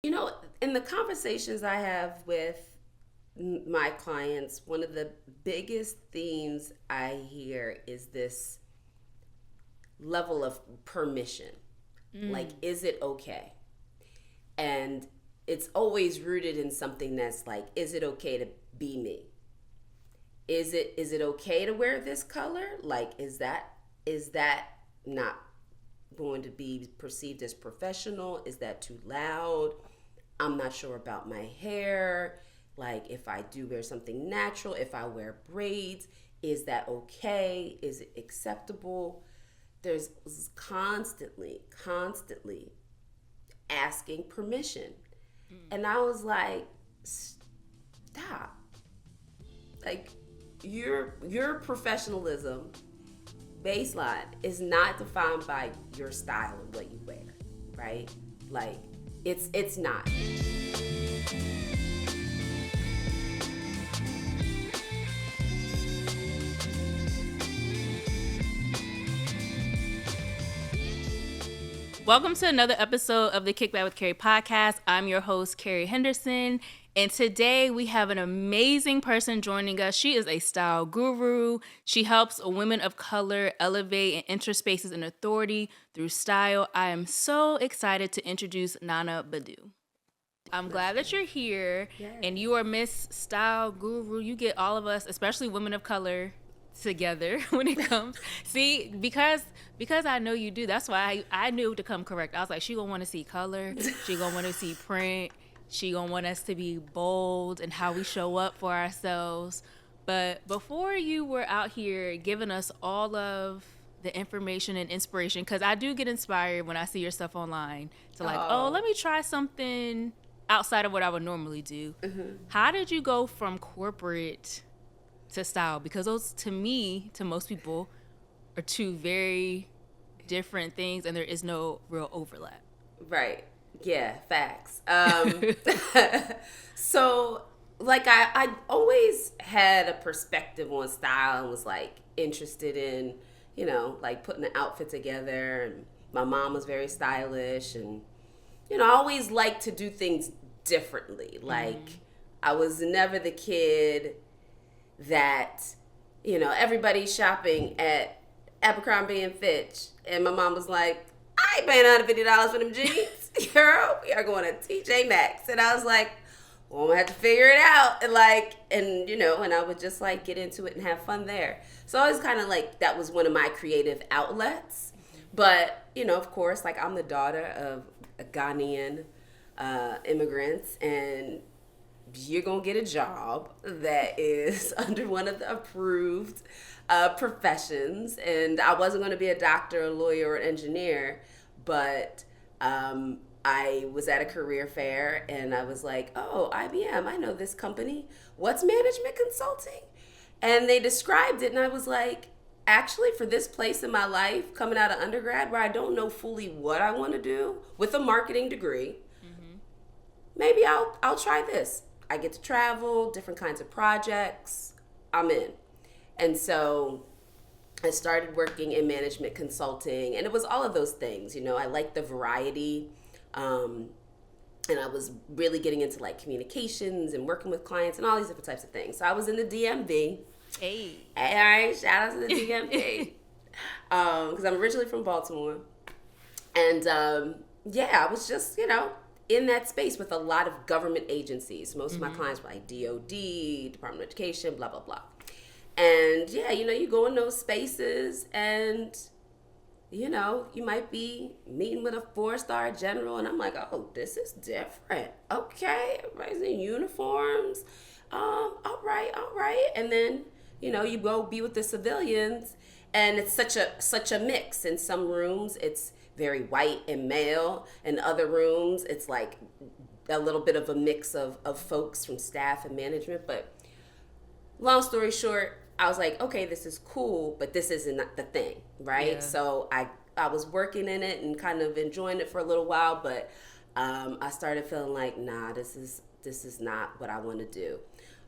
You know, in the conversations I have with my clients, one of the biggest themes I hear is this level of permission. Like, is it okay? And it's always rooted in something that's like, is it okay to be me? Is it okay to wear this color? Like, is that not going to be perceived as professional? Is that too loud? I'm not sure about my hair. Like, if I do wear something natural, if I wear braids, is that okay? Is it acceptable? There's constantly asking permission. And I was like, stop. Like, your professionalism baseline is not defined by your style and what you wear, right? Like, it's not. Welcome to another episode of the Kickback with Keri podcast. I'm your host, Keri Henderson, and today we have an amazing person joining us. She is a style guru. She helps women of color elevate and enter spaces in authority through style. I am so excited to introduce Naana Badu. I'm glad that you're here, and you are Miss Style Guru. You get all of us, especially women of color, together when it comes. See, because I know you do. That's why I knew to come correct. I was like, she gonna want to see color. She gonna want to see print. She gonna want us to be bold and how we show up for ourselves. But before you were out here giving us all of the information and inspiration, because I do get inspired when I see your stuff online to like, oh, let me try something outside of what I would normally do. Mm-hmm. How did you go from corporate to style? Because those, to me, to most people, are two very different things, and there is no real overlap. Right. Yeah, facts. So, like, I always had a perspective on style and was, like, interested in, like, putting an outfit together. And my mom was very stylish. And, I always liked to do things differently. Like, I was never the kid that, everybody's shopping at Abercrombie and Fitch, and my mom was like, I ain't paying $150 for them jeans, girl. We are going to TJ Maxx. And I was like, well, I'm gonna have to figure it out. And I would just like get into it and have fun there. So I was kind of like, that was one of my creative outlets. But, of course, like, I'm the daughter of a Ghanaian immigrants, and you're going to get a job that is under one of the approved professions. And I wasn't going to be a doctor, a lawyer, or an engineer, but I was at a career fair and I was like, oh, IBM, I know this company. What's management consulting? And they described it, and I was like, actually, for this place in my life, coming out of undergrad where I don't know fully what I want to do with a marketing degree, maybe I'll try this. I get to travel, different kinds of projects, I'm in. And so I started working in management consulting, and it was all of those things. I liked the variety, and I was really getting into like communications and working with clients and all these different types of things. So I was in the DMV. Hey. All right, shout out to the DMV. Because I'm originally from Baltimore. And I was just, in that space with a lot of government agencies. Most of my clients were like DOD, Department of Education, blah, blah, blah. And you go in those spaces and, you might be meeting with a 4-star general, and I'm like, oh, this is different. Okay, everybody's in uniforms. All right. And then, you go be with the civilians, and it's such a mix. In some rooms, it's very white and male. In other rooms, it's like a little bit of a mix of folks from staff and management. But long story short, I was like, okay, this is cool, but this isn't the thing, right? Yeah. So I was working in it and kind of enjoying it for a little while, but I started feeling like, nah, this is not what I want to do.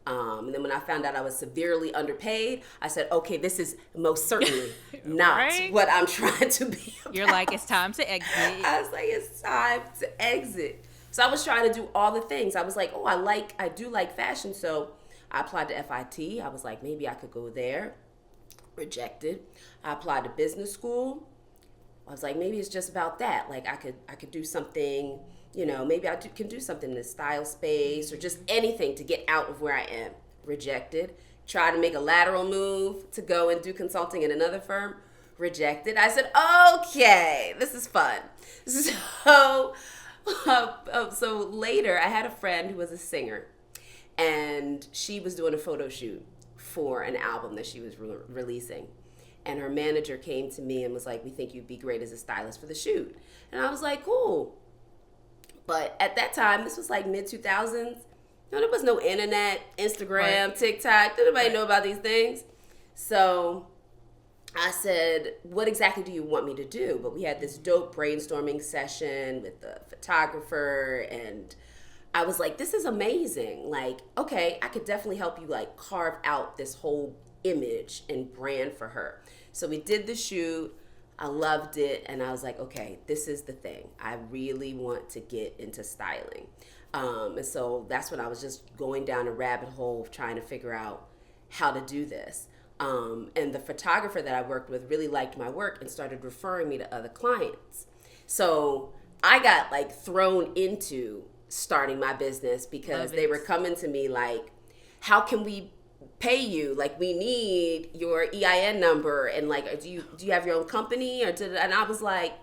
And then when I found out I was severely underpaid, I said, okay, this is most certainly not right? what I'm trying to be about. You're like, it's time to exit. I was like, it's time to exit. So I was trying to do all the things. I was like, oh, I do like fashion. So I applied to FIT. I was like, maybe I could go there. Rejected. I applied to business school. I was like, maybe it's just about that. Like I could do something, maybe can do something in the style space or just anything to get out of where I am. Rejected. Tried to make a lateral move to go and do consulting in another firm. Rejected. I said, okay, this is fun. So, so later I had a friend who was a singer and she was doing a photo shoot for an album that she was releasing. And her manager came to me and was like, we think you'd be great as a stylist for the shoot. And I was like, cool. But at that time, this was like mid-2000s. There was no internet, Instagram, right. TikTok. Didn't nobody know about these things. So I said, what exactly do you want me to do? But we had this dope brainstorming session with the photographer. And I was like, this is amazing. Like, okay, I could definitely help you like carve out this whole image and brand for her. So we did the shoot. I loved it. And I was like, okay, this is the thing. I really want to get into styling. And so that's when I was just going down a rabbit hole of trying to figure out how to do this. And the photographer that I worked with really liked my work and started referring me to other clients. So I got like thrown into starting my business because they were coming to me like, how can we pay you? Like, we need your EIN number, and like, do you have your own company? And I was like,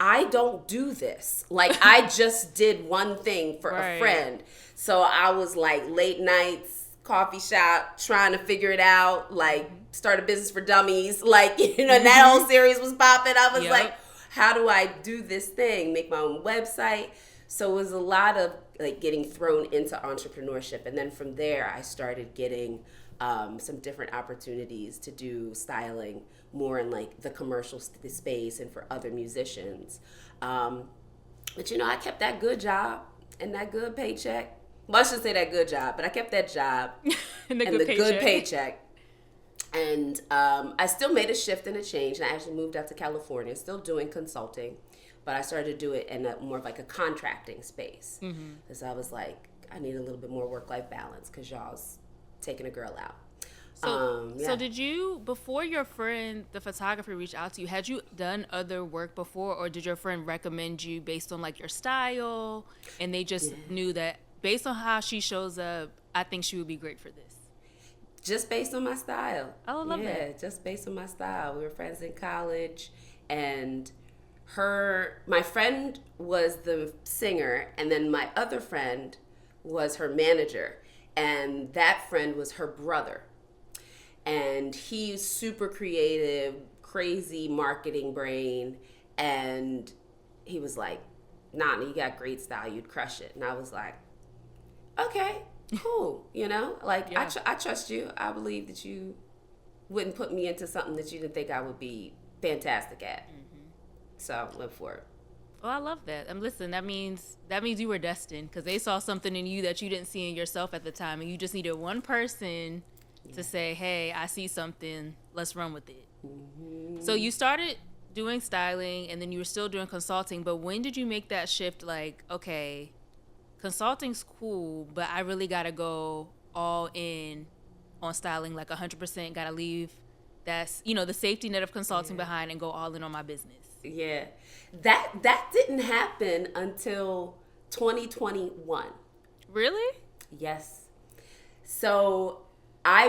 I don't do this. Like, I just did one thing for a friend. So I was like late nights, coffee shop, trying to figure it out, like start a business for dummies. Like, that whole series was popping. I was like, how do I do this thing? Make my own website. So it was a lot of like getting thrown into entrepreneurship. And then from there, I started getting some different opportunities to do styling more in like the commercial space and for other musicians. But I kept that good job and that good paycheck. Well, I shouldn't say that good job, but I kept that job and the good paycheck. And I still made a shift and a change. And I actually moved out to California, still doing consulting. But I started to do it in more of like a contracting space. Because I was like, I need a little bit more work-life balance because y'all's taking a girl out. So did you, before your friend, the photographer, reached out to you, had you done other work before, or did your friend recommend you based on like your style, and they just knew that based on how she shows up, I think she would be great for this? Just based on my style. Oh, I love that. Yeah, just based on my style. We were friends in college, and my friend was the singer, and then my other friend was her manager, and that friend was her brother. And he's super creative, crazy marketing brain. And he was like, Naana, you got great style. You'd crush it. And I was like, okay, cool. I trust you. I believe that you wouldn't put me into something that you didn't think I would be fantastic at. So I went for it. Oh, I love that. And listen, that means you were destined because they saw something in you that you didn't see in yourself at the time. And you just needed one person to say, hey, I see something, let's run with it. So you started doing styling and then you were still doing consulting, but when did you make that shift like, okay, consulting's cool, but I really got to go all in on styling, like 100%, got to leave that's, the safety net of consulting behind and go all in on my business? Yeah. That didn't happen until 2021. Really? Yes. So I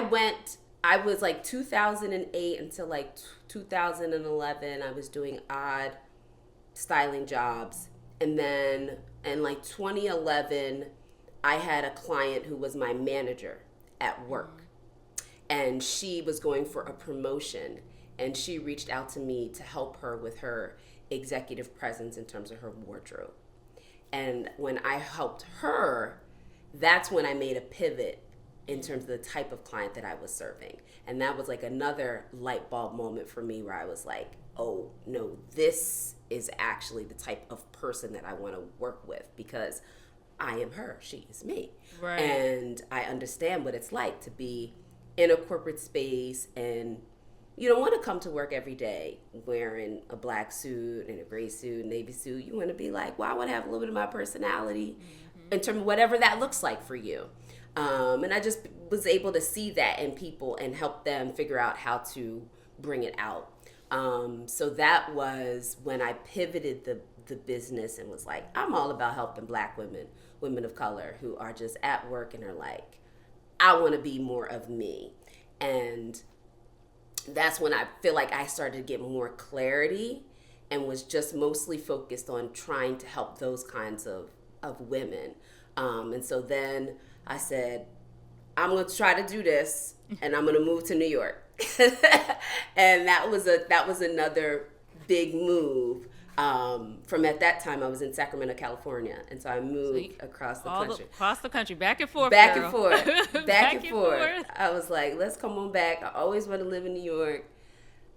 was like 2008 until like 2011, I was doing odd styling jobs. And then in like 2011, I had a client who was my manager at work. And she was going for a promotion. And she reached out to me to help her with her executive presence in terms of her wardrobe. And when I helped her, that's when I made a pivot in terms of the type of client that I was serving. And that was like another light bulb moment for me where I was like, oh no, this is actually the type of person that I want to work with because I am her, she is me. Right. And I understand what it's like to be in a corporate space and, you don't want to come to work every day wearing a black suit and a gray suit, navy suit. You want to be like, well, I want to have a little bit of my personality in terms of whatever that looks like for you. And I just was able to see that in people and help them figure out how to bring it out. So that was when I pivoted the business and was like, I'm all about helping black women of color who are just at work and are like, I want to be more of me. And that's when I feel like I started to get more clarity and was just mostly focused on trying to help those kinds of women. And so then I said, I'm going to try to do this and I'm going to move to New York. And that was another big move. From at that time, I was in Sacramento, California, and so I moved across the country. Across the country, back and forth, back girl. and forth, back and forth. I was like, let's come on back. I always want to live in New York.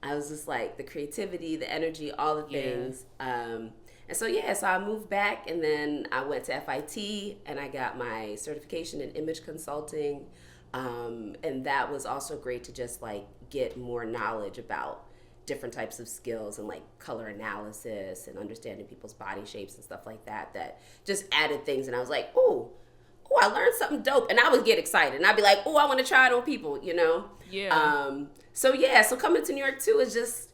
I was just like the creativity, the energy, all the things. And so so I moved back, and then I went to FIT, and I got my certification in image consulting, and that was also great to just like get more knowledge about different types of skills and like color analysis and understanding people's body shapes and stuff like that just added things. And I was like, oh, I learned something dope. And I would get excited and I'd be like, oh, I want to try it on people, you know? Yeah. So coming to New York too is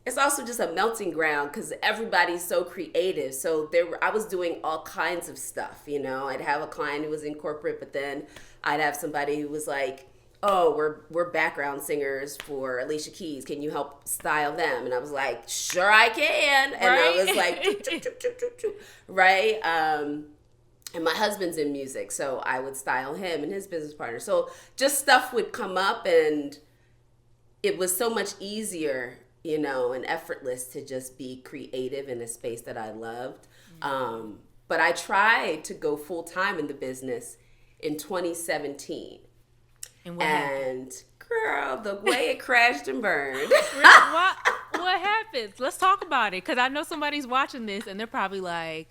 it's also just a melting ground because everybody's so creative. So I was doing all kinds of stuff, you know? I'd have a client who was in corporate, but then I'd have somebody who was like, oh, we're background singers for Alicia Keys. Can you help style them? And I was like, sure I can. And I was like, right? And my husband's in music, so I would style him and his business partner. So just stuff would come up, and it was so much easier, you know, and effortless to just be creative in a space that I loved. But I tried to go full time in the business in 2017. And what happened? Girl, the way it crashed and burned. What happened? Let's talk about it, because I know somebody's watching this and they're probably like,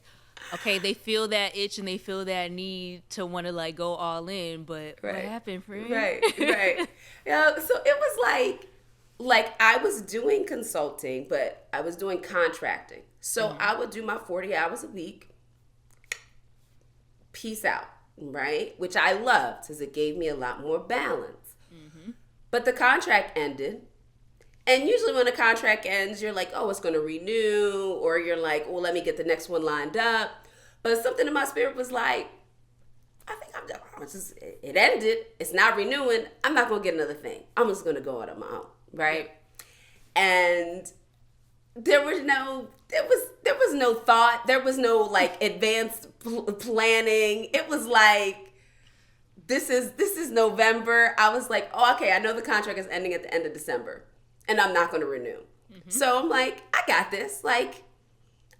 okay, they feel that itch and they feel that need to want to like go all in, but what happened, friend? Right. Yeah, so it was like I was doing consulting, but I was doing contracting. So I would do my 40 hours a week. Peace out. Right? Which I loved because it gave me a lot more balance. But the contract ended. And usually when a contract ends, you're like, oh, it's going to renew. Or you're like, well, let me get the next one lined up. But something in my spirit was like, I think it ended. It's not renewing. I'm not going to get another thing. I'm just going to go out on my own. Right? And there was no thought. There was no like advanced planning. It was like, this is November. I was like, oh, okay, I know the contract is ending at the end of December and I'm not going to renew. So I'm like, I got this. Like,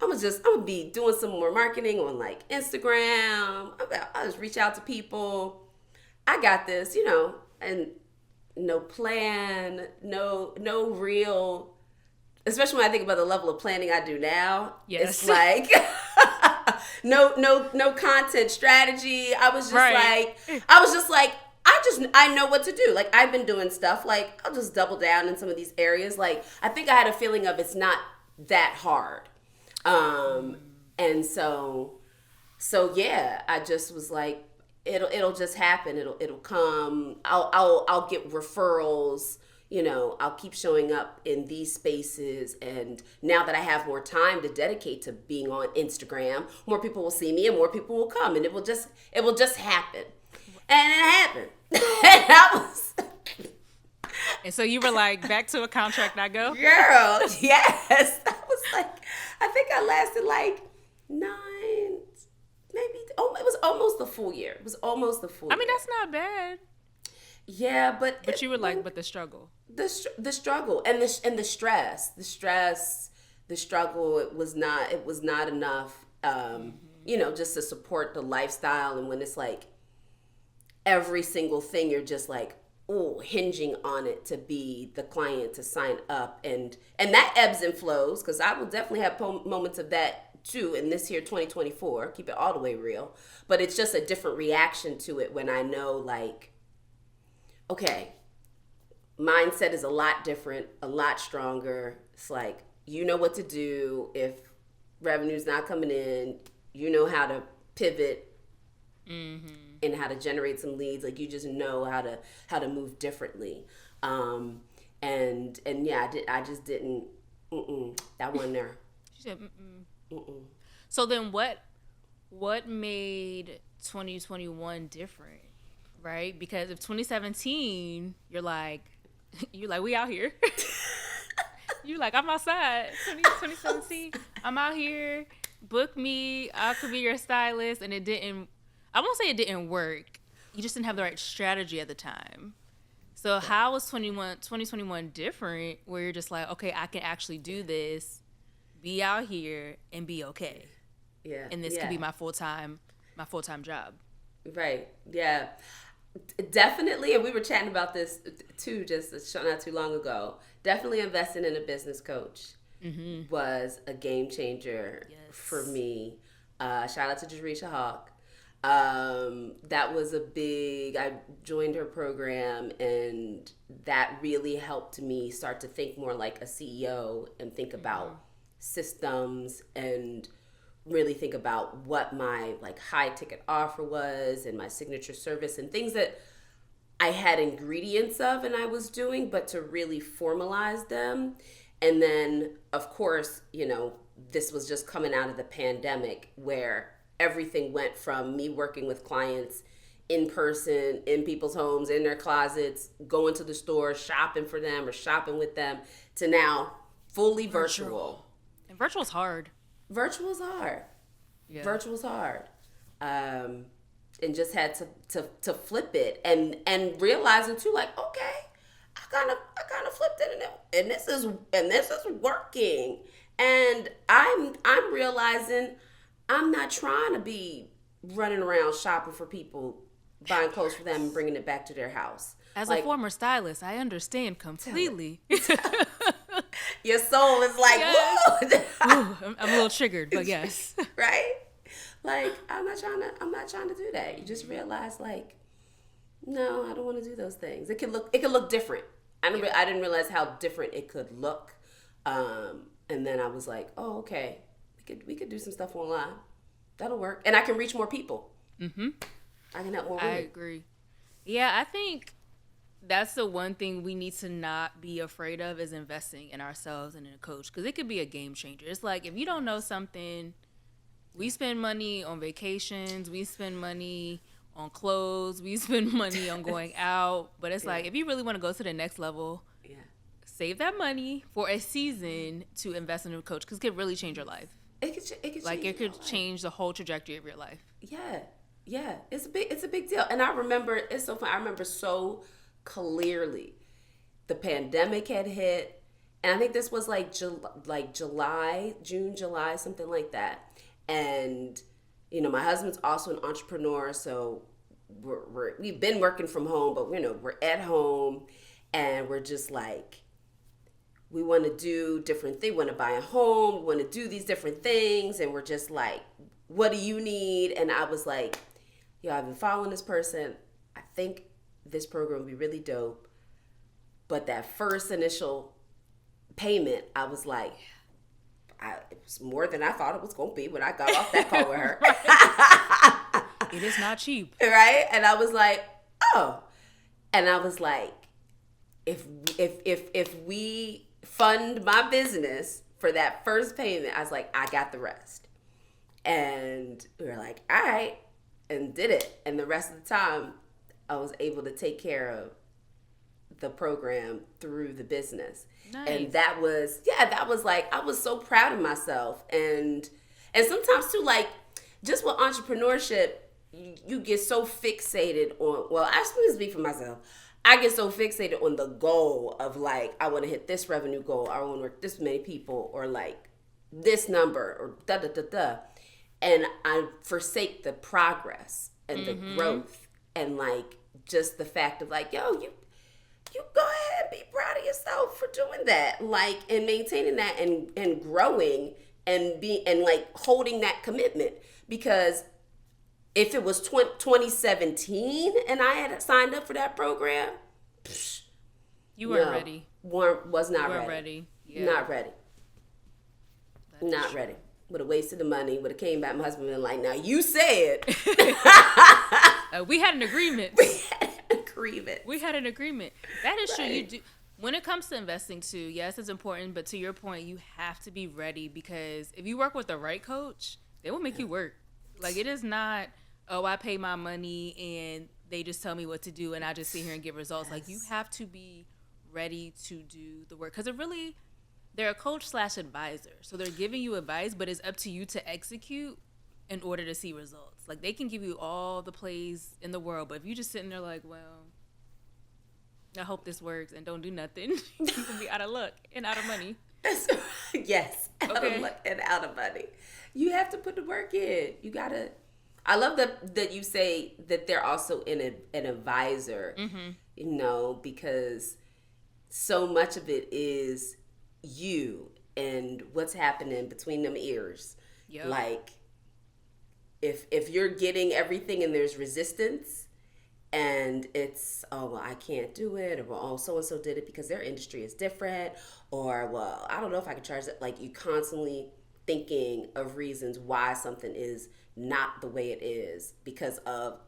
I'm gonna be doing some more marketing on like Instagram. I'll just reach out to people. I got this, you know, and no plan, no real, especially when I think about the level of planning I do now. Yes. It's like no content strategy. I was just like, I know what to do. Like, I've been doing stuff. Like, I'll just double down in some of these areas. Like, I think I had a feeling of it's not that hard. And so yeah, I just was like, it'll just happen. It'll come. I'll get referrals. You know, I'll keep showing up in these spaces. And now that I have more time to dedicate to being on Instagram, more people will see me and more people will come, and it will just happen. And it happened. And so you were like, back to a contract I go? Girl, yes. I was like, I think I lasted like 9, maybe. Oh, it was almost the full year. It was almost the full year. I mean, that's not bad. Yeah, but you were like, but the struggle. The struggle and the stress. The struggle, it was not enough, you know, just to support the lifestyle. And when it's like every single thing, you're just like, oh, hinging on it to be the client to sign up. And that ebbs and flows, because I will definitely have moments of that too in this year, 2024, keep it all the way real. But it's just a different reaction to it when I know, like, okay, mindset is a lot different, a lot stronger. It's like, you know what to do if revenue's not coming in. You know how to pivot and how to generate some leads. Like, you just know how to move differently. And yeah, I just didn't. That one there. She said, So then, what made 2021 different, right? Because if 2017, you're like, we out here. You're like, I'm outside. 2017, I'm out here. Book me. I could be your stylist, and it didn't. I won't say it didn't work. You just didn't have the right strategy at the time. So how was 2021 different, where you're just like, okay, I can actually do this, be out here, and be okay. Yeah. And this could be my full-time job. Right. Yeah. Definitely. And we were chatting about this too, just not too long ago. Definitely investing in a business coach was a game changer for me. Shout out to Jarisha Hawk. That was I joined her program, and that really helped me start to think more like a CEO and think about systems and really think about what my like high ticket offer was and my signature service and things that I had ingredients of and I was doing, but to really formalize them. And then, of course, this was just coming out of the pandemic, where everything went from me working with clients in person, in people's homes, in their closets, going to the store, shopping for them or shopping with them, to now fully virtual. And virtual's hard. Virtual's hard. Yeah. Virtual's hard. And just had to flip it and realizing too, like, okay, I kind of flipped it, and this is working. And I'm realizing I'm not trying to be running around shopping for people, buying clothes for them and bringing it back to their house. As a former stylist, I understand completely. Your soul is like, whoa. Ooh, I'm a little triggered, but yes. Right? Like, I'm not trying to do that. You just realize, like, no, I don't want to do those things. It could look different. I didn't realize how different it could look. And then I was like, oh, okay. We could do some stuff online. That'll work. And I can reach more people. Mm-hmm. I can help more women. I agree. Yeah, I think that's the one thing we need to not be afraid of, is investing in ourselves and in a coach. Because it could be a game changer. It's like, if you don't know something, we spend money on vacations. We spend money on clothes. We spend money on going out. But it's like, if you really want to go to the next level, save that money for a season to invest in a coach. Because it could really change your life. It could change the whole trajectory of your life. Yeah, it's a big deal. And I remember, it's so fun. I remember so clearly, the pandemic had hit, and I think this was like June, July, something like that. And my husband's also an entrepreneur, so we've been working from home, but we're at home, and we're just like, we want to do different things. We want to buy a home. We want to do these different things. And we're just like, what do you need? And I was like, I've been following this person. I think this program would be really dope. But that first initial payment, I was like, it was more than I thought it was going to be when I got off that call with her. It is not cheap. Right? And I was like, oh. And I was like, if we fund my business for that first payment, I was like, I got the rest. And we were like, all right, and did it. And the rest of the time, I was able to take care of the program through the business. Nice. And that was like, I was so proud of myself. And sometimes too, like, just with entrepreneurship, you get so fixated on, well, I just speak for myself. I get so fixated on the goal of, like, I want to hit this revenue goal, or I want to work this many people, or like this number, or da-da-da-da. And I forsake the progress and the growth, and like just the fact of like, yo, you go ahead and be proud of yourself for doing that, like, and maintaining that and growing and like holding that commitment. Because if it was 2017 and I had signed up for that program, You weren't ready. Was not you weren't ready. ready. Yeah. Not ready. Not ready. Would have wasted the money. Would have came back. My husband been like, "Now you said." We had an agreement. We had an agreement. That is true. You do. When it comes to investing too, yes, it's important. But to your point, you have to be ready, because if you work with the right coach, they will make you work. Like, it is not, oh, I pay my money and they just tell me what to do and I just sit here and get results. Like, you have to be ready to do the work, because they're a coach / advisor. So they're giving you advice, but it's up to you to execute in order to see results. Like, they can give you all the plays in the world, but if you just sitting there like, well, I hope this works, and don't do nothing, you can be out of luck and out of money. Yes, out of luck and out of money. You have to put the work in. You gotta. I love that you say that they're also an advisor. Because so much of it is you and what's happening between them ears. Yep. Like, if you're getting everything and there's resistance, and it's, oh, well, I can't do it, or, well, oh, so-and-so did it because their industry is different, or, well, I don't know if I can charge it. Like, you constantly thinking of reasons why something is not the way it is because of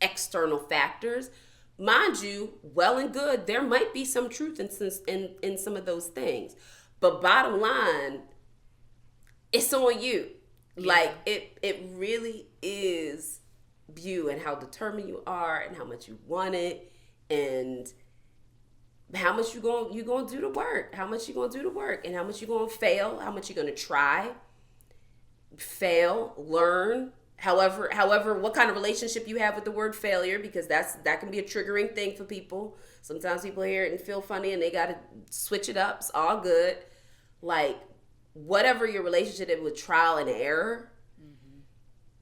external factors. Mind you, well and good, there might be some truth in some of those things. But bottom line, it's on you. Yeah. Like, it really is you and how determined you are and how much you want it and how much you going to do the work, how much you going to do the work, and how much you going to fail, how much you're going to try, fail, learn. However, what kind of relationship you have with the word failure, because that can be a triggering thing for people. Sometimes people hear it and feel funny and they got to switch it up. It's all good. Like, whatever your relationship is with trial and error,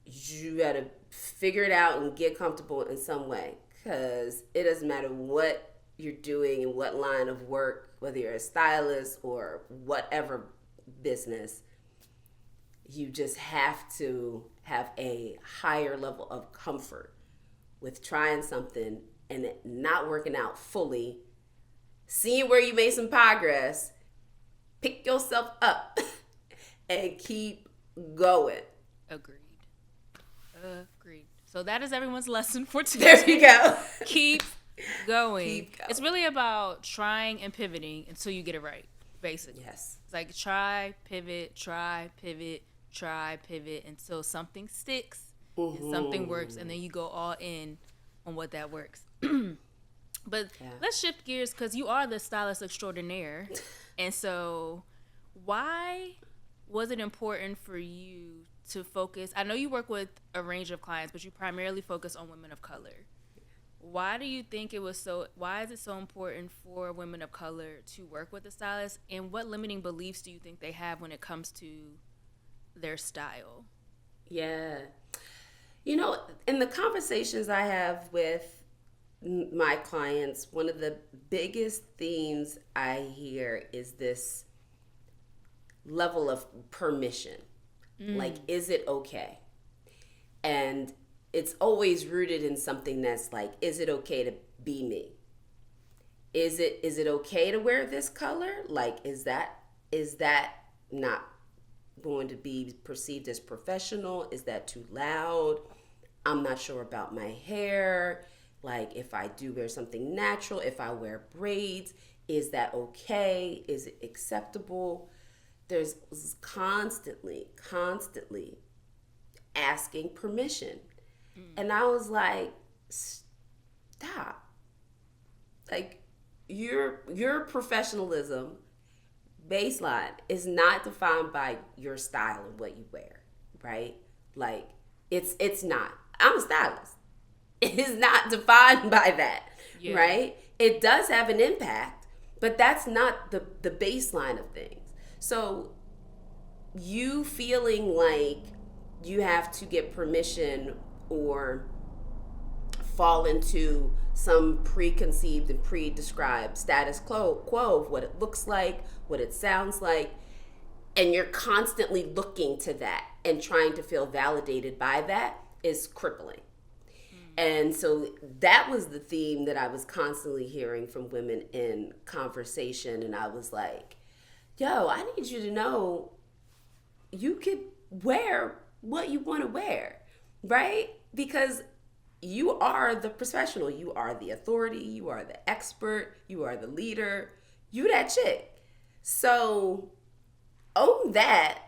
you got to figure it out and get comfortable in some way, because it doesn't matter what you're doing and what line of work, whether you're a stylist or whatever business, you just have to have a higher level of comfort with trying something and it not working out fully, seeing where you made some progress, pick yourself up and keep going. Agreed. So that is everyone's lesson for today. There you go. Keep going. It's really about trying and pivoting until you get it right, basically. Yes. It's like try, pivot until something sticks and something works, and then you go all in on what that works. But let's shift gears, because you are the stylist extraordinaire. And so why was it important for you to focus? I know you work with a range of clients, but you primarily focus on women of color. Why do you think why is it so important for women of color to work with a stylist, and what limiting beliefs do you think they have when it comes to their style? Yeah. In the conversations I have with my clients, one of the biggest themes I hear is this level of permission. Like, is it okay? And it's always rooted in something that's like, is it okay to be me? Is it okay to wear this color? Like, is that not going to be perceived as professional? Is that too loud? I'm not sure about my hair. Like, if I do wear something natural, if I wear braids, is that okay? Is it acceptable? There's constantly asking permission. And I was like, stop. Like, your professionalism baseline is not defined by your style and what you wear, right? Like, it's not. I'm a stylist. It is not defined by that, right? It does have an impact, but that's not the baseline of things. So you feeling like you have to get permission or fall into some preconceived and pre-described status quo of what it looks like, what it sounds like, and you're constantly looking to that and trying to feel validated by that is crippling. And so that was the theme that I was constantly hearing from women in conversation. And I was like, yo, I need you to know you could wear what you want to wear, right? Because you are the professional, you are the authority, you are the expert, you are the leader, you that chick. So own that,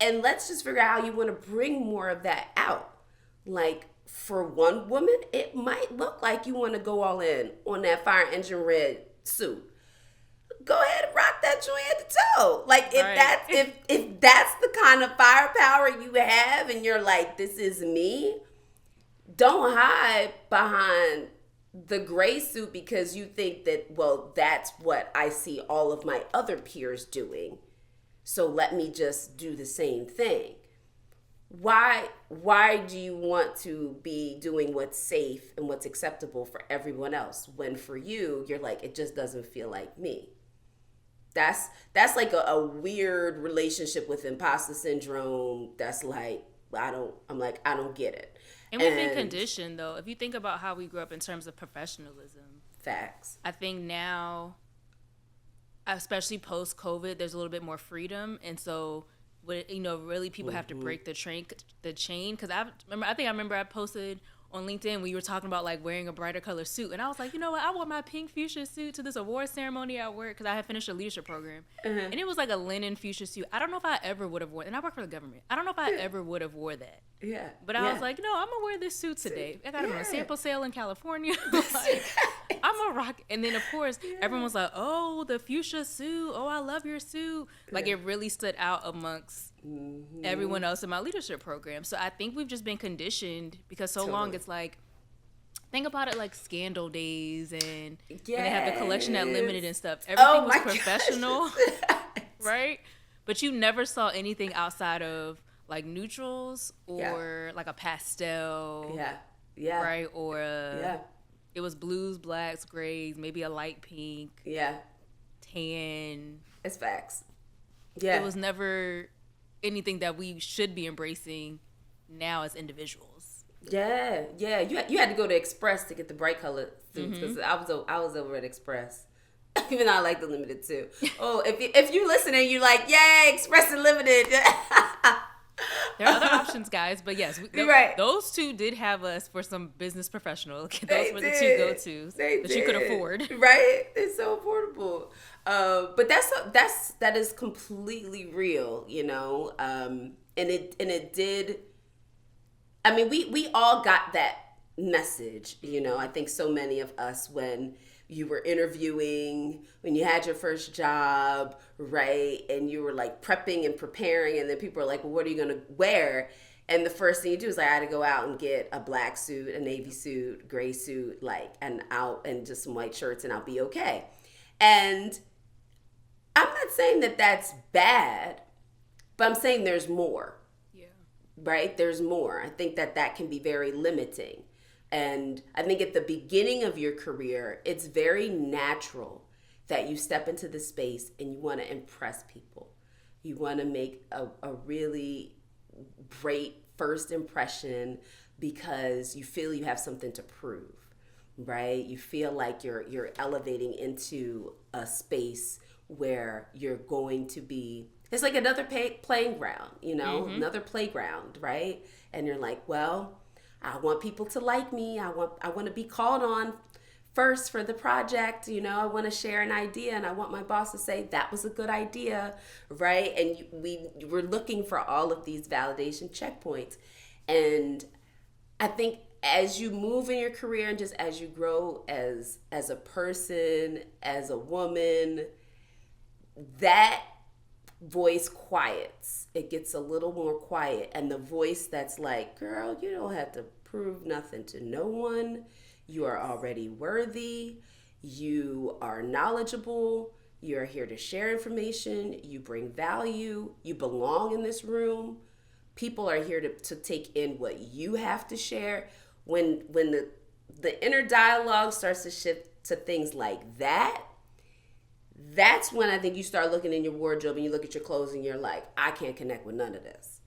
and let's just figure out how you want to bring more of that out. Like, for one woman, it might look like you want to go all in on that fire engine red suit. Go ahead and rock that joint at the toe. Like, if that's the kind of firepower you have and you're like, this is me, don't hide behind the gray suit because you think that, well, that's what I see all of my other peers doing, so let me just do the same thing. Why do you want to be doing what's safe and what's acceptable for everyone else when for you, you're like, it just doesn't feel like me? That's like a weird relationship with imposter syndrome. That's like, I don't get it. And we've been conditioned, though. If you think about how we grew up in terms of professionalism. Facts. I think now, especially post-COVID, there's a little bit more freedom. And so, really people have to break the chain. Because I remember I posted on LinkedIn when you were talking about like wearing a brighter color suit. And I was like, you know what? I wore my pink fuchsia suit to this award ceremony at work because I had finished a leadership program. And it was like a linen fuchsia suit. I don't know if I ever would have worn, and I work for the government. I don't know if I ever would have wore that. Yeah. But I was like, no, I'm going to wear this suit today. I got it on a sample sale in California. Like, I'm going to rock. And then, of course, everyone was like, oh, the fuchsia suit. Oh, I love your suit. Like, it really stood out amongst everyone else in my leadership program. So I think we've just been conditioned because so long it's like, think about it like Scandal days and they have the collection at Limited and stuff. Everything was professional, right? But you never saw anything outside of like neutrals or like a pastel, right? Or it was blues, blacks, grays, maybe a light pink, tan. It's facts. It was never anything that we should be embracing now as individuals. Yeah. You had to go to Express to get the bright color suits because I was over at Express. Even though I like the Limited too. Oh, if you listening, you like, yay, Express and Limited. There are other options, guys, but yes, those two did have us for some business professional. Those were the two go-tos that you could afford. Right? It's so affordable. But that is completely real, you know. And it did. I mean, we all got that message, you know. I think so many of us, when you were interviewing, when you had your first job, right? And you were like prepping and preparing, and then people are like, well, what are you going to wear? And the first thing you do is like, I had to go out and get a black suit, a navy suit, gray suit, and just some white shirts, and I'll be okay. And I'm not saying that that's bad, but I'm saying there's more. Yeah. Right? There's more. I think that can be very limiting. And I think at the beginning of your career, it's very natural that you step into the space and you want to impress people. You want to make a really great first impression because you feel you have something to prove, right? You feel like you're elevating into a space where you're going to be, it's like another playing ground, you know, another playground, right? And you're like, well, I want people to like me. I want to be called on first for the project. You know, I want to share an idea, and I want my boss to say that was a good idea, right? And we're looking for all of these validation checkpoints. And I think as you move in your career and just as you grow as a person, as a woman, that voice quiets. It gets a little more quiet, and the voice that's like, girl, you don't have to prove nothing to no one. You are already worthy. You are knowledgeable. You're here to share information. You bring value. You belong in this room. People are here to take in what you have to share. When the inner dialogue starts to shift to things like that, that's when I think you start looking in your wardrobe and you look at your clothes and you're like, I can't connect with none of this.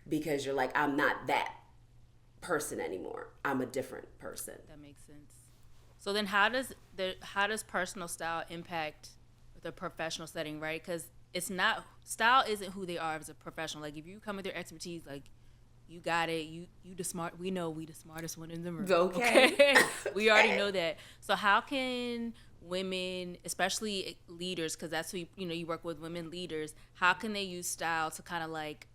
Because you're like, I'm not that person anymore. I'm a different person. That makes sense. So then how does personal style impact the professional setting, right? Because it's not, style isn't who they are as a professional. Like, if you come with your expertise, like, you got it. You the smart. We know we the smartest one in the room. Okay. We already know that. So how can women, especially leaders, because that's who you work with, women leaders, how can they use style to kind of like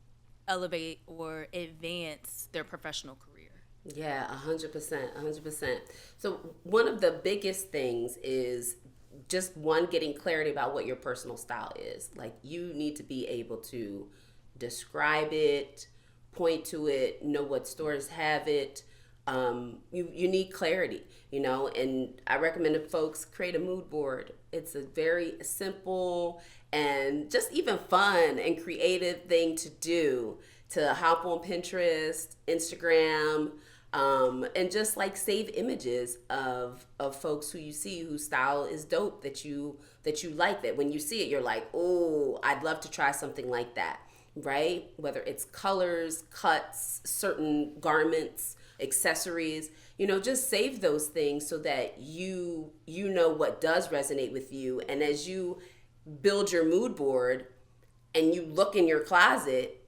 elevate or advance their professional career? Yeah, 100%. So one of the biggest things is just one, getting clarity about what your personal style is. Like, you need to be able to describe it, point to it, know what stores have it. You need clarity, and I recommend that folks create a mood board. It's a very simple and just even fun and creative thing to do, to hop on Pinterest, Instagram, and just like save images of folks who you see whose style is dope, that you like, that when you see it you're like, oh, I'd love to try something like that, right? Whether it's colors, cuts, certain garments, accessories, just save those things so that you know what does resonate with you. And as you build your mood board and you look in your closet,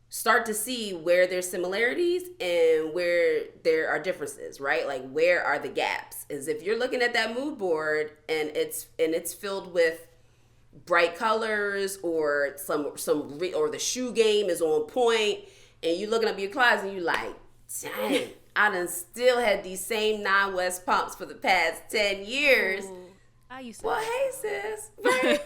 start to see where there's similarities and where there are differences, right? Like, where are the gaps? Is if you're looking at that mood board and it's filled with bright colors, or or the shoe game is on point, and you looking up your closet and you like, dang, I done still had these same 9 West pumps for the past 10 years. Ooh, I used to. Well, hey sis, right?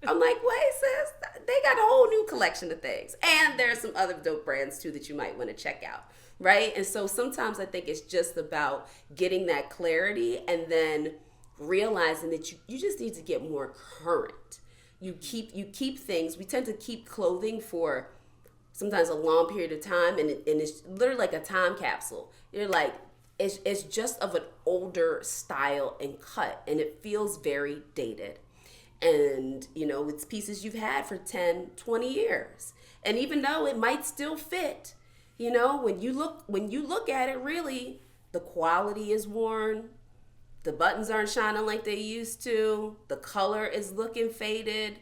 I'm like, well, hey sis, they got a whole new collection of things, and there's some other dope brands too that you might want to check out, right? And so sometimes I think it's just about getting that clarity, and then realizing that you just need to get more current. You keep things. We tend to keep clothing for sometimes a long period of time, and it's literally like a time capsule. You're like, it's just of an older style and cut, and it feels very dated. And it's pieces you've had for 10, 20 years, and even though it might still fit, when you look at it, really the quality is worn. The buttons aren't shining like they used to. The color is looking faded.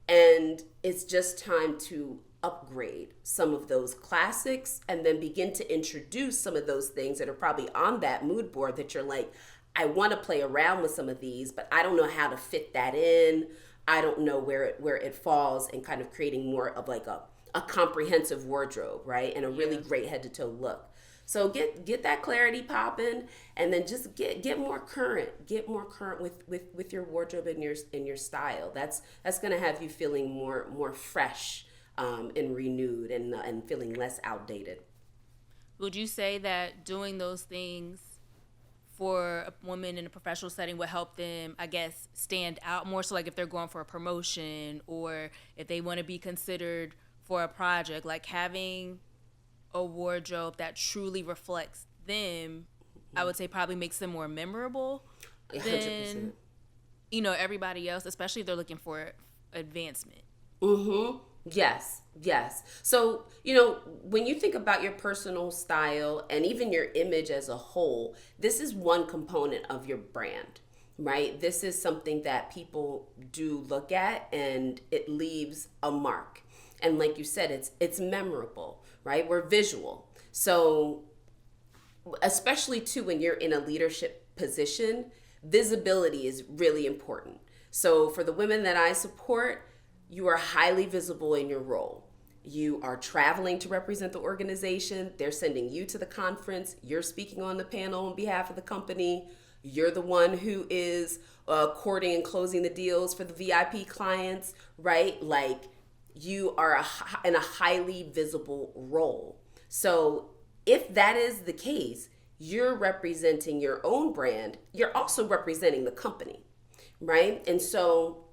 And it's just time to upgrade some of those classics, and then begin to introduce some of those things that are probably on that mood board that you're like, I want to play around with some of these, but I don't know how to fit that in. I don't know where it falls, and kind of creating more of like a comprehensive wardrobe, right? And a really great head to toe look. So get that clarity popping, and then just get more current. Get more current with your wardrobe and your style. That's gonna have you feeling more fresh, and renewed, and feeling less outdated. Would you say that doing those things for a woman in a professional setting would help them, I guess, stand out more? So like if they're going for a promotion, or if they want to be considered for a project, like having a wardrobe that truly reflects them, I would say probably makes them more memorable 100%. than everybody else, especially if they're looking for advancement. Yes. So, when you think about your personal style and even your image as a whole, this is one component of your brand, right? This is something that people do look at, and it leaves a mark. And like you said, it's memorable, right? We're visual. So especially too when you're in a leadership position, visibility is really important. So for the women that I support, you are highly visible in your role. You are traveling to represent the organization. They're sending you to the conference. You're speaking on the panel on behalf of the company. You're the one who is courting and closing the deals for the VIP clients, right? Like, you are in a highly visible role. So if that is the case, you're representing your own brand. You're also representing the company, right? And so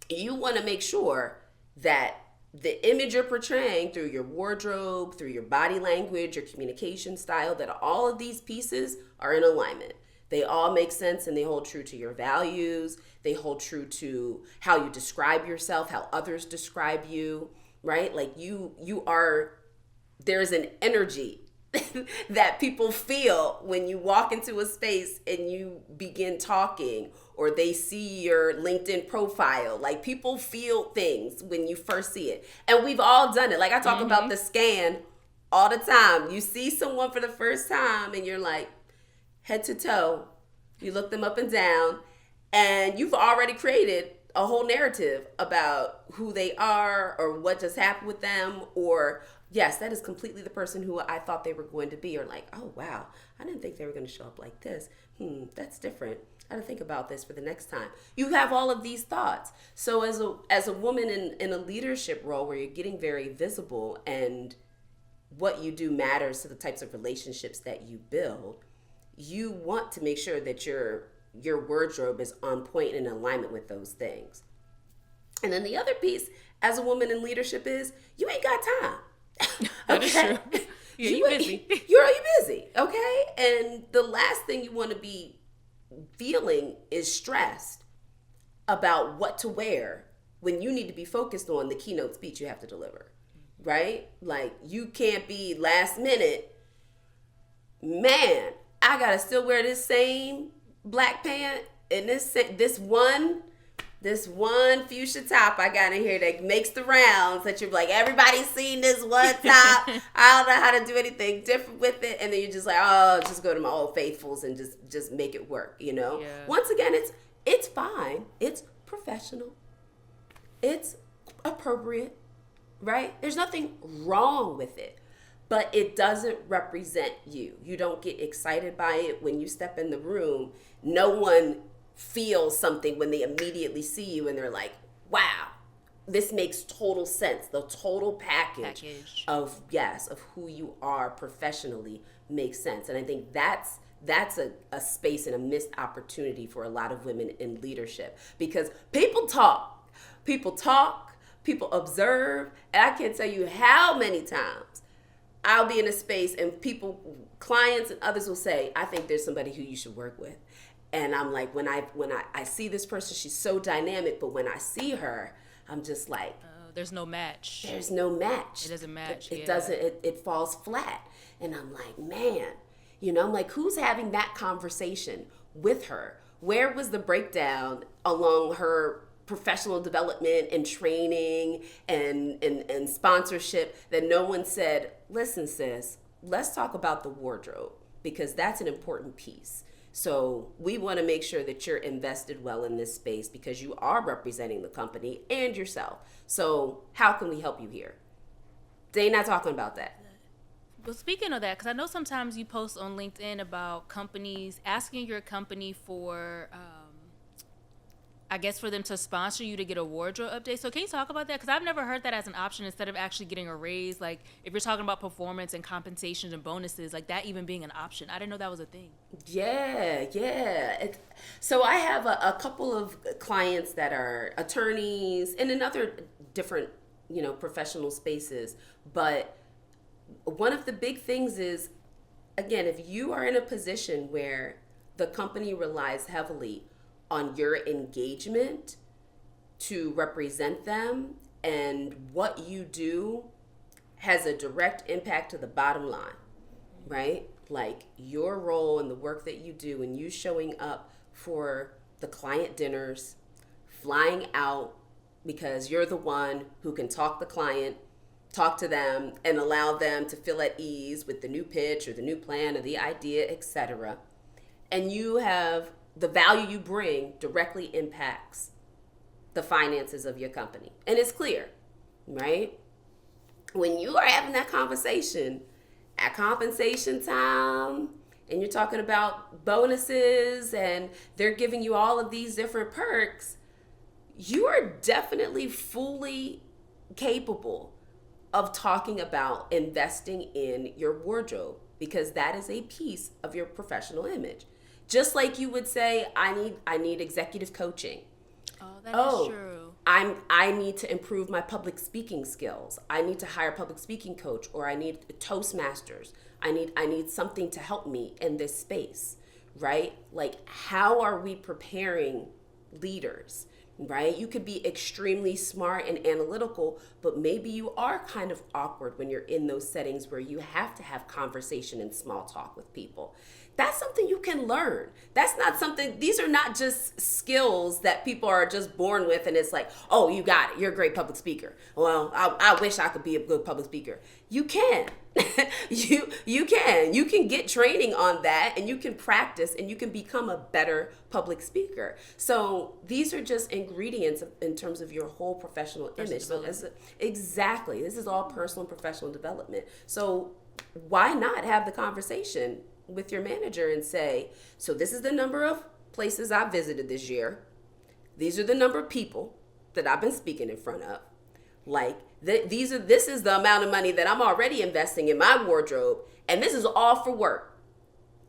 you want to make sure that the image you're portraying through your wardrobe, through your body language, your communication style, that all of these pieces are in alignment. They all make sense, and they hold true to your values. They hold true to how you describe yourself, how others describe you, right? Like you are, there's an energy that people feel when you walk into a space and you begin talking, or they see your LinkedIn profile. Like, people feel things when you first see it. And we've all done it. Like, I talk about the scan all the time. You see someone for the first time and you're like, head to toe, you look them up and down, and you've already created a whole narrative about who they are or what just happened with them, or yes, that is completely the person who I thought they were going to be, or like, oh wow, I didn't think they were going to show up like this. That's different. I gotta think about this for the next time. You have all of these thoughts. So as a woman in a leadership role where you're getting very visible and what you do matters to the types of relationships that you build, you want to make sure that your wardrobe is on point and in alignment with those things. And then the other piece as a woman in leadership is you ain't got time. That is true. Yeah, you're busy. You're busy, okay? And the last thing you want to be feeling is stressed about what to wear when you need to be focused on the keynote speech you have to deliver, right? Like, you can't be last minute, man, I gotta still wear this same black pant and this one fuchsia top I got in here that makes the rounds, that you're like, everybody's seen this one top. I don't know how to do anything different with it. And then you're just like, oh, just go to my Old Faithfuls and just make it work, you know? Yeah. Once again, it's fine. It's professional. It's appropriate, right? There's nothing wrong with it. But it doesn't represent you. You don't get excited by it when you step in the room. No one feels something when they immediately see you and they're like, wow, this makes total sense. The total package. of who you are professionally makes sense. And I think that's a space and a missed opportunity for a lot of women in leadership, because people observe, and I can't tell you how many times I'll be in a space and clients and others will say, I think there's somebody who you should work with. And I'm like, when I see this person, she's so dynamic, but when I see her, I'm just like, there's no match. There's no match. It doesn't match. It doesn't, it falls flat. And I'm like, man, I'm like, who's having that conversation with her? Where was the breakdown along her professional development and training and sponsorship that no one said, listen, sis, let's talk about the wardrobe, because that's an important piece. So we want to make sure that you're invested well in this space, because you are representing the company and yourself. So how can we help you here? They're not talking about that. Well, speaking of that, because I know sometimes you post on LinkedIn about companies asking your company for, I guess, for them to sponsor you to get a wardrobe update. So can you talk about that? Because I've never heard that as an option instead of actually getting a raise. Like, if you're talking about performance and compensations and bonuses, like that even being an option. I didn't know that was a thing. Yeah. So I have a couple of clients that are attorneys and in other different, professional spaces. But one of the big things is, again, if you are in a position where the company relies heavily on your engagement to represent them, and what you do has a direct impact to the bottom line, right? Like, your role and the work that you do, and you showing up for the client dinners, flying out because you're the one who can talk to them and allow them to feel at ease with the new pitch or the new plan or the idea, etc. And you have the value you bring directly impacts the finances of your company. And it's clear, right? When you are having that conversation at compensation time, and you're talking about bonuses and they're giving you all of these different perks, you are definitely fully capable of talking about investing in your wardrobe, because that is a piece of your professional image. Just like you would say, I need executive coaching. Oh, that is true. I need to improve my public speaking skills. I need to hire a public speaking coach, or I need Toastmasters. I need something to help me in this space, right? Like, how are we preparing leaders right? You could be extremely smart and analytical, but maybe you are kind of awkward when you're in those settings where you have to have conversation and small talk with people. That's something you can learn. That's not something, these are not just skills that people are just born with and it's like, oh, you got it. You're a great public speaker. Well, I wish I could be a good public speaker. You can. you can. You can get training on that and you can practice and you can become a better public speaker. So these are just ingredients in terms of your whole professional image. So exactly. This is all personal and professional development. So why not have the conversation with your manager and say, so this is the number of places I visited this year. These are the number of people that I've been speaking in front of. Like this is the amount of money that I'm already investing in my wardrobe, and this is all for work.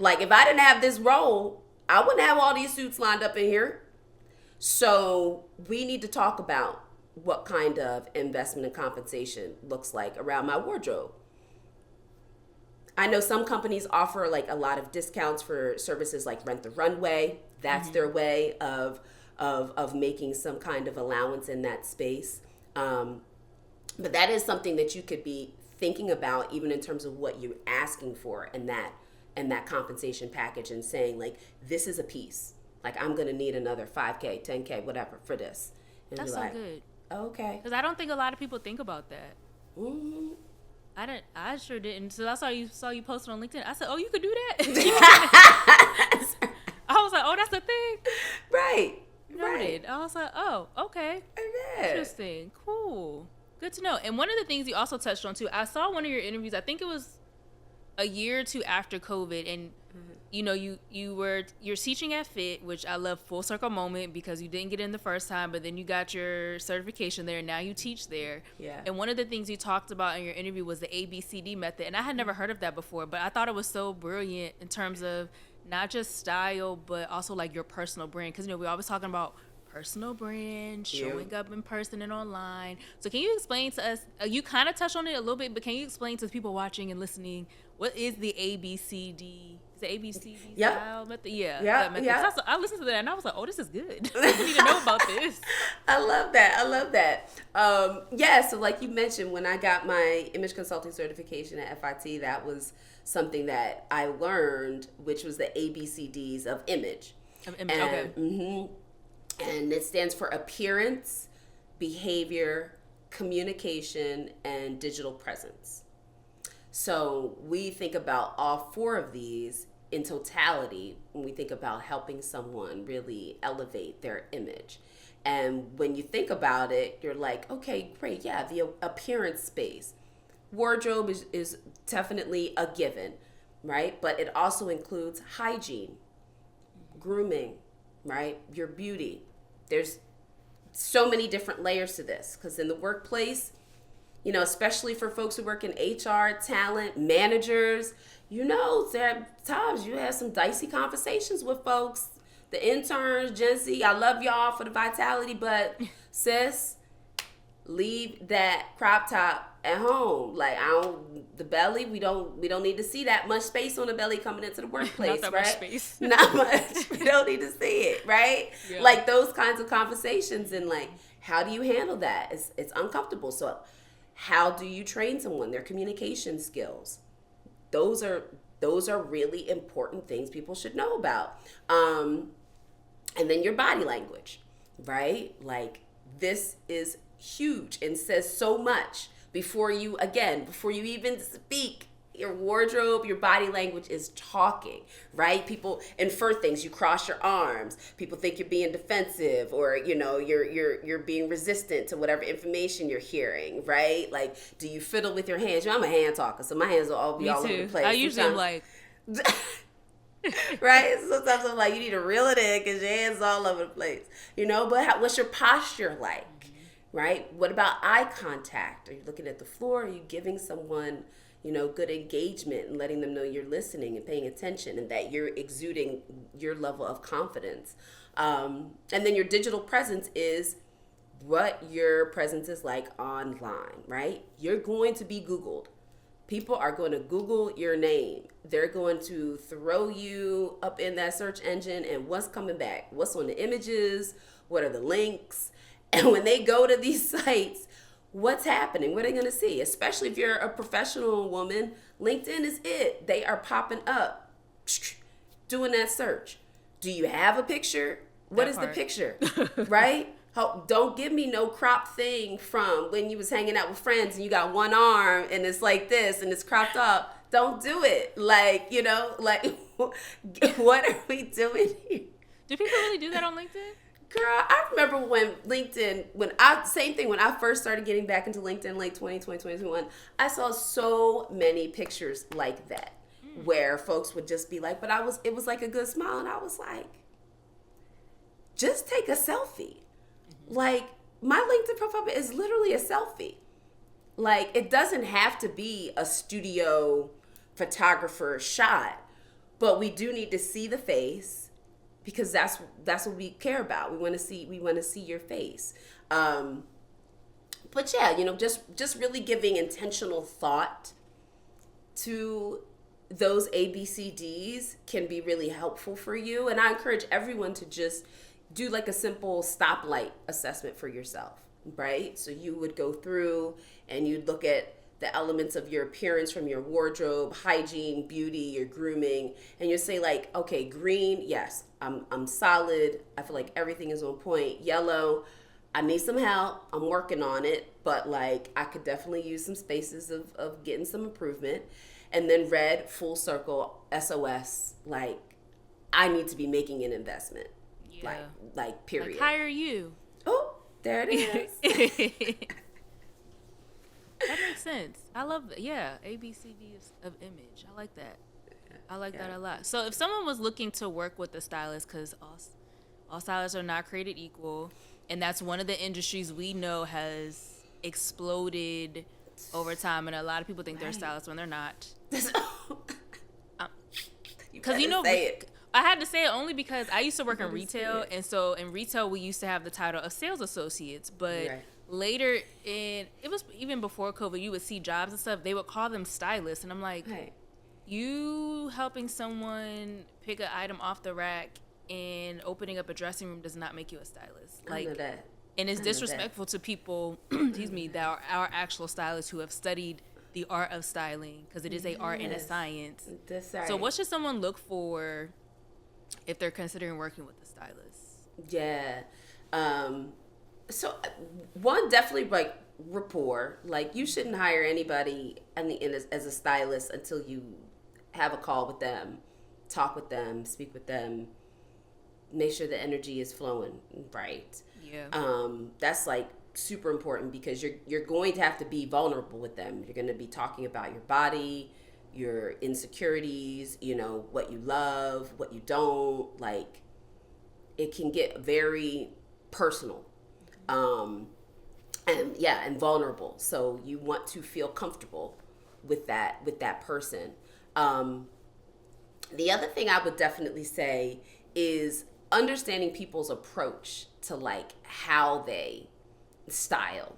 Like if I didn't have this role, I wouldn't have all these suits lined up in here. So we need to talk about what kind of investment and compensation looks like around my wardrobe. I know some companies offer like a lot of discounts for services like Rent the Runway. That's their way of making some kind of allowance in that space. But that is something that you could be thinking about even in terms of what you're asking for and that compensation package and saying like, this is a piece. Like I'm going to need another 5K, 10K, whatever for this. And that's so like, good. Okay. Because I don't think a lot of people think about that. Mm-hmm. I sure didn't. So I saw you posted on LinkedIn. I said, oh, you could do that? I was like, oh, that's a thing? Right. Noted. I was like, oh, okay. Interesting. Cool. Good to know. And one of the things you also touched on, too, I saw one of your interviews. I think it was a year or two after COVID. And, you know, you're teaching at FIT, which I love, full circle moment, because you didn't get in the first time, but then you got your certification there, and now you teach there. Yeah. And one of the things you talked about in your interview was the ABCD method, and I had never heard of that before, but I thought it was so brilliant in terms of not just style, but also like your personal brand, because, you know, we're always talking about personal brand, showing up in person and online. So can you explain to us, you kind of touched on it a little bit, but can you explain to the people watching and listening, what is the ABCD? Is it ABCD style method? Yeah. Yeah. I listened to that and I was like, oh, this is good. We need to know about this. I love that. So like you mentioned, when I got my image consulting certification at FIT, that was something that I learned, which was the ABCDs of image. Okay. Mm-hmm. And it stands for appearance, behavior, communication, and digital presence. So we think about all four of these in totality when we think about helping someone really elevate their image. And when you think about it, you're like, okay, great. Yeah, the appearance space. Wardrobe is definitely a given, right? But it also includes hygiene, grooming, right? Your beauty. There's so many different layers to this because in the workplace, you know, especially for folks who work in HR, talent, managers, you know, there are times you have some dicey conversations with folks, the interns, Gen Z. I love y'all for the vitality, but sis, leave that crop top at home. Like the belly, we don't need to see that much space on the belly coming into the workplace, Not that right? much space. Not much. We don't need to see it, right? Yeah. Like those kinds of conversations and like, how do you handle that? It's uncomfortable. So how do you train someone? Their communication skills. Those are really important things people should know about. And then your body language, right? Like this is huge and says so much before you even speak. Your wardrobe, your body language is talking, right? People infer things. You cross your arms. People think you're being defensive, or you know you're being resistant to whatever information you're hearing, right? Like, do you fiddle with your hands? You know, I'm a hand talker, so my hands will all be all over the place. I usually am like, right? Sometimes I'm like, you need to reel it in because your hands all over the place, you know. But what's your posture like, right? What about eye contact? Are you looking at the floor? Are you giving someone, you know, good engagement and letting them know you're listening and paying attention and that you're exuding your level of confidence? And then your digital presence is what your presence is like online, right? You're going to be Googled. People are going to Google your name. They're going to throw you up in that search engine, and what's coming back? What's on the images? What are the links? And when they go to these sites, what's happening? What are they going to see? Especially if you're a professional woman, LinkedIn is it. They are popping up, doing that search. Do you have a picture? What is the picture? Right? Don't give me no crop thing from when you was hanging out with friends and you got one arm and it's like this and it's cropped up. Don't do it. Like, what are we doing here? Do people really do that on LinkedIn? Girl, I remember when LinkedIn, when I first started getting back into LinkedIn, late 2020, 2021, I saw so many pictures like that where folks would just be like, it was like a good smile. And I was like, just take a selfie. Like, my LinkedIn profile is literally a selfie. Like, it doesn't have to be a studio photographer shot, but we do need to see the face. Because that's what we care about. We want to see your face. But yeah, just really giving intentional thought to those ABCDs can be really helpful for you. And I encourage everyone to just do like a simple stoplight assessment for yourself, right? So you would go through and you'd look at the elements of your appearance from your wardrobe, hygiene, beauty, your grooming, and you say like, okay, green, yes, I'm solid. I feel like everything is on point. Yellow, I need some help. I'm working on it, but like I could definitely use some spaces of getting some improvement. And then red, full circle, SOS, like I need to be making an investment. Yeah. Like period. Like hire you. Oh, there it is. That makes sense. I love that. Yeah, ABCD of image. I like that. I like that a lot. So if someone was looking to work with a stylist, because all stylists are not created equal, and that's one of the industries we know has exploded over time, and a lot of people think they're stylists when they're not. Because I had to say it only because I used to work in retail, and so in retail we used to have the title of sales associates, but later it was even before COVID, you would see jobs and stuff, they would call them stylists, and I'm like, you helping someone pick an item off the rack and opening up a dressing room does not make you a stylist. Like, I know that. And it's disrespectful to people, excuse me, that are our actual stylists who have studied the art of styling, because it is a art and a science. That's right. So what should someone look for if they're considering working with a stylist? Yeah. So one, definitely like rapport. Like you shouldn't hire anybody as a stylist until you have a call with them, talk with them, speak with them, make sure the energy is flowing right. Yeah. That's like super important because you're going to have to be vulnerable with them. You're going to be talking about your body, your insecurities, what you love, what you don't. Like it can get very personal. And vulnerable. So you want to feel comfortable with that person. The other thing I would definitely say is understanding people's approach to like how they style,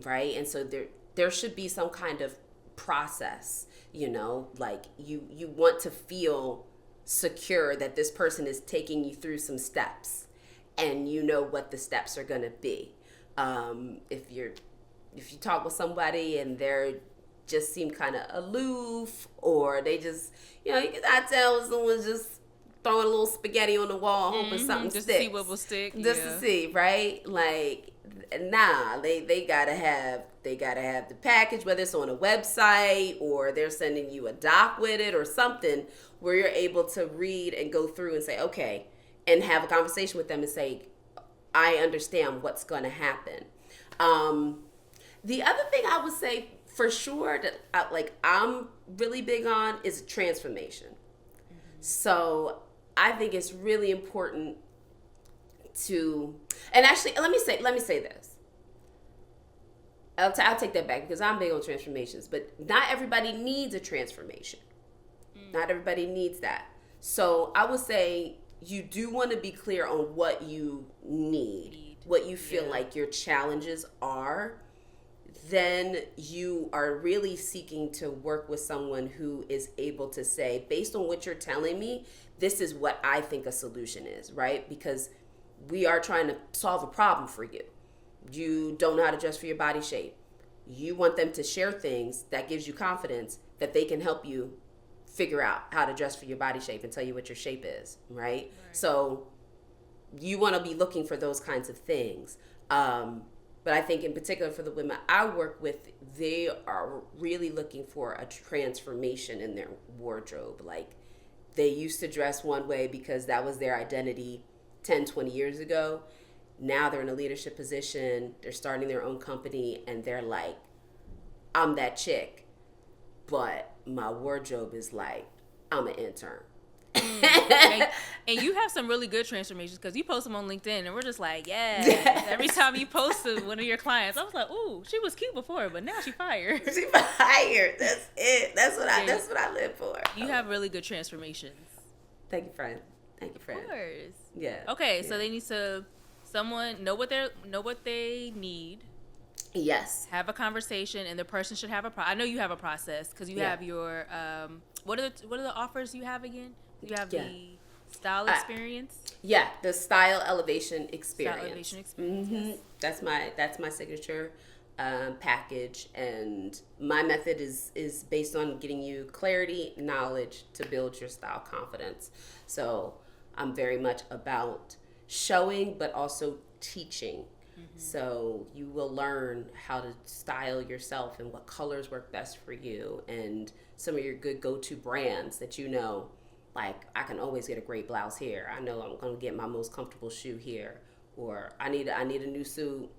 right? And so there should be some kind of process, like you want to feel secure that this person is taking you through some steps and you know what the steps are going to be. If you talk with somebody and they're just seem kind of aloof, or they just, you can tell someone's just throwing a little spaghetti on the wall, hoping something just sticks. To see what will stick. Just to see, right? Like, nah, they gotta have the package, whether it's on a website or they're sending you a doc with it or something where you're able to read and go through and say, okay, and have a conversation with them and say, I understand what's going to happen. The other thing I would say for sure that I'm really big on is transformation. Mm-hmm. So I think it's really important to, and actually, let me say this. I'll take that back because I'm big on transformations, but not everybody needs a transformation. Not everybody needs that. So I would say you do want to be clear on what you need, what you feel like your challenges are. then you are really seeking to work with someone who is able to say, based on what you're telling me, this is what I think a solution is, right? Because we are trying to solve a problem for you. You don't know how to dress for your body shape. You want them to share things that gives you confidence that they can help you figure out how to dress for your body shape and tell you what your shape is, right? So you want to be looking for those kinds of things. But I think in particular for the women I work with, they are really looking for a transformation in their wardrobe. Like, they used to dress one way because that was their identity 10, 20 years ago. Now they're in a leadership position, they're starting their own company, and they're like, I'm that chick, but my wardrobe is like, I'm an intern. and you have some really good transformations because you post them on LinkedIn and we're just like, yes. Every time you post one of your clients, I was like, ooh, she was cute before, but now she fired. She fired. That's it. That's what I live for. You have really good transformations. Thank you, friend. Of course. Yeah. Okay, so they need to someone know what they need. Yes. Have a conversation, and the person should have I know you have a process because you have your what are the offers you have again? You have the style experience. Yeah, the style elevation experience. Style elevation experience. Mm-hmm. Yes. That's my signature package, and my method is based on getting you clarity, knowledge to build your style confidence. So I'm very much about showing, but also teaching. So you will learn how to style yourself and what colors work best for you, and some of your good go-to brands that you know, like, I can always get a great blouse here. I know I'm going to get my most comfortable shoe here, or I need a new suit.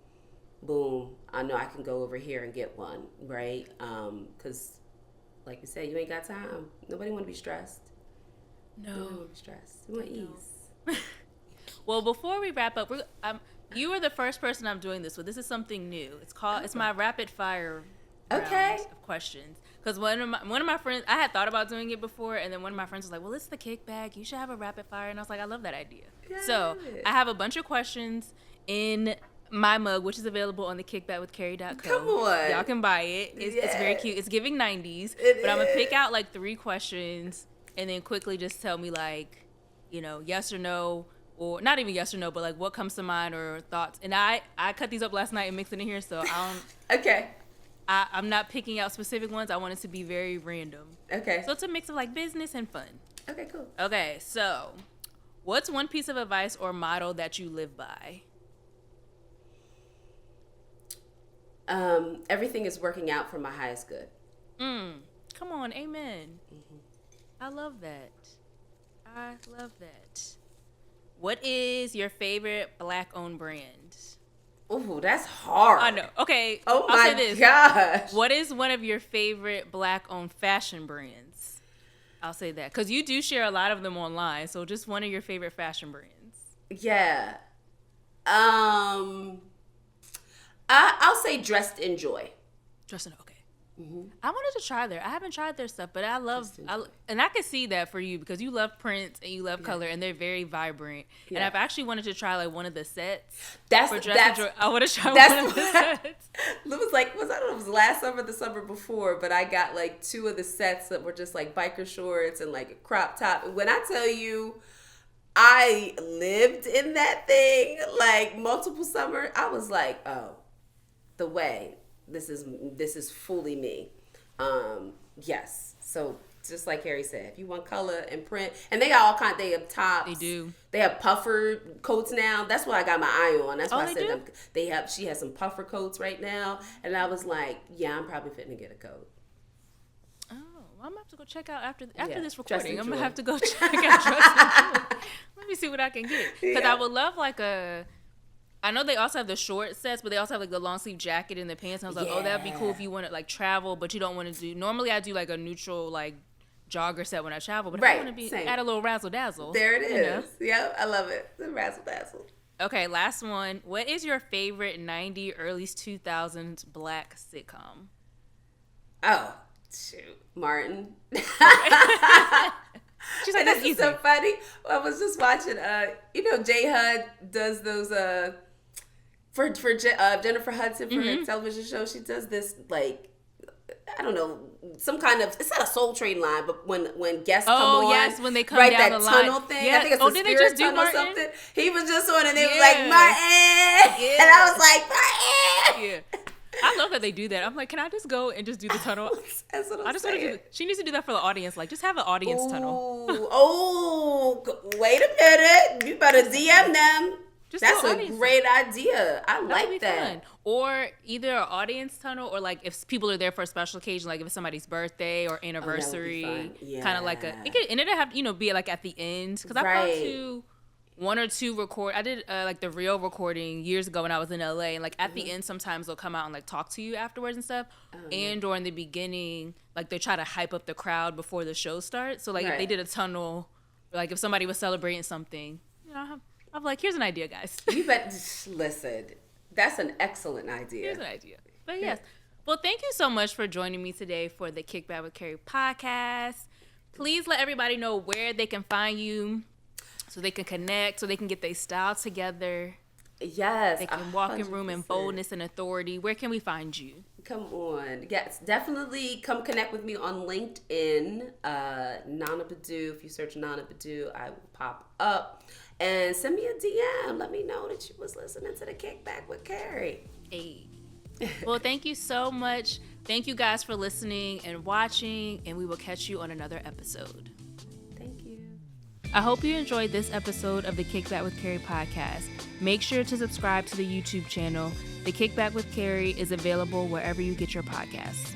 Boom, I know I can go over here and get one, right? Because, like you said, you ain't got time. Nobody want to be stressed. No. Nobody want to be stressed. We want ease. Well, before we wrap up, you are the first person I'm doing this with. This is something new. It's my rapid fire round of questions. Because one of my friends, I had thought about doing it before, and then one of my friends was like, well, it's the Kickback. You should have a rapid fire. And I was like, I love that idea. Yes. So I have a bunch of questions in my mug, which is available on the kickbackwithkeri.co. Come on. Y'all can buy it. It's very cute. It's giving 90s. But I'm going to pick out like 3 questions and then quickly just tell me like, yes or no. Or not even yes or no, but like what comes to mind or thoughts. And I cut these up last night and mixed it in here, so I don't. Okay. I'm not picking out specific ones. I want it to be very random. Okay. So it's a mix of like business and fun. Okay, cool. Okay, so what's one piece of advice or motto that you live by? Everything is working out for my highest good. Come on, amen. I love that. What is your favorite Black-owned brand? Ooh, that's hard. I know. Okay. Oh I'll say my this. gosh. What is one of your favorite Black-owned fashion brands? I'll say that. Because you do share a lot of them online. So just one of your favorite fashion brands. Yeah. I'll say Dressed in Joy. Dressed in, okay. I wanted to try there. I haven't tried their stuff, but and I can see that for you because you love prints and you love color, and they're very vibrant. And I've actually wanted to try like one of the sets. I want to try one of the sets. It was like, I don't know if it was last summer or the summer before, but I got like 2 of the sets that were just like biker shorts and like a crop top. And when I tell you, I lived in that thing like multiple summers, I was like, oh, the way. This is fully me. Yes. So just like Keri said, if you want color and print, and they got all kinds. They have tops. They do. They have puffer coats now. That's what I got my eye on. That's why I said do? She has some puffer coats right now, and I was like, yeah, I'm probably fitting to get a coat. Oh, well, I'm gonna have to go check out after this recording. Dressed I'm gonna have to go check out Dressed in Joy. Let me see what I can get because I would love like a. I know they also have the short sets, but they also have like the long sleeve jacket and the pants. And I was like, oh, that'd be cool if you want to like travel, but you don't want to do. Normally, I do like a neutral like jogger set when I travel, but I want to be add a little razzle dazzle. There it is. Yep, I love it. The razzle dazzle. Okay, last one. What is your favorite 90s, early 2000s Black sitcom? Oh, shoot, Martin. She's like, that's easy. So funny. I was just watching. J HUD does those Jennifer Hudson for her television show, she does this like, I don't know, some kind of, it's not a Soul Train line, but when guests come on. Oh, yes, when they come down that the line. tunnel thing. Yeah. I think it's did a they spirit just do tunnel or Martin? something. He was just on and they Yeah. was like, Martin! Yeah. And I was like, Martin! Yeah. I love that they do that. I'm like, can I just go and just do the tunnel? That's what I'm I just want to saying. do. She needs to do that for the audience. Like, just have an audience tunnel. Wait a minute. You better DM them. Just That's do an a audience great idea. I That would like be that. fun. Or either an audience tunnel, or like if people are there for a special occasion, like if it's somebody's birthday or anniversary, fun. Yeah. kind of like it didn't have be like at the end, because I've gone to one or two I did like the real recording years ago when I was in LA, and like at the end sometimes they'll come out and like talk to you afterwards and stuff, and or in the beginning like they try to hype up the crowd before the show starts. So like if they did a tunnel, like if somebody was celebrating something, I'm like, here's an idea, guys. You bet. Listen, that's an excellent idea. Here's an idea. But yes. Well, thank you so much for joining me today for the Kickback with Keri podcast. Please let everybody know where they can find you so they can connect, so they can get their style together. Yes. They can walk in room in 100%. boldness and authority. Where can we find you? Come on. Yes, definitely come connect with me on LinkedIn. Naana Badu. If you search Naana Badu, I will pop up. And send me a DM. Let me know that you was listening to the Kickback with Keri. Hey. Well, thank you so much. Thank you guys for listening and watching, and we will catch you on another episode. Thank you. I hope you enjoyed this episode of the Kickback with Keri podcast. Make sure to subscribe to the YouTube channel. The Kickback with Keri is available wherever you get your podcasts.